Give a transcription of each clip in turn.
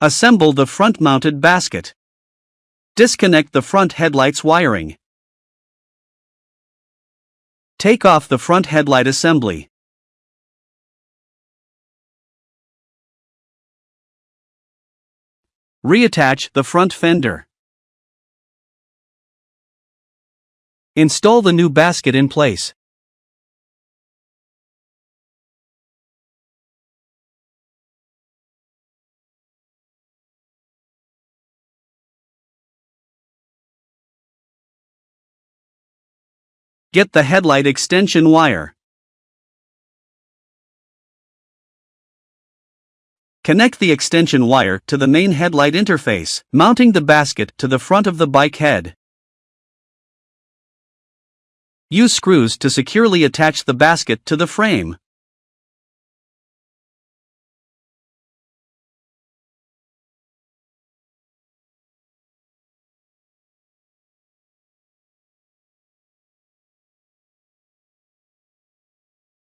Assemble the front-mounted basket. Disconnect the front headlight's wiring. Take off the front headlight assembly. Reattach the front fender. Install the new basket in place. Get the headlight extension wire. Connect the extension wire to the main headlight interface, mounting the basket to the front of the bike head. Use screws to securely attach the basket to the frame.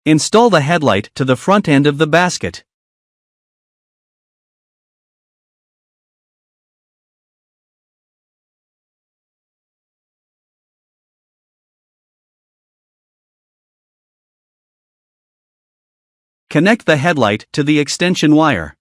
Install the headlight to the front end of the basket. Connect the headlight to the extension wire.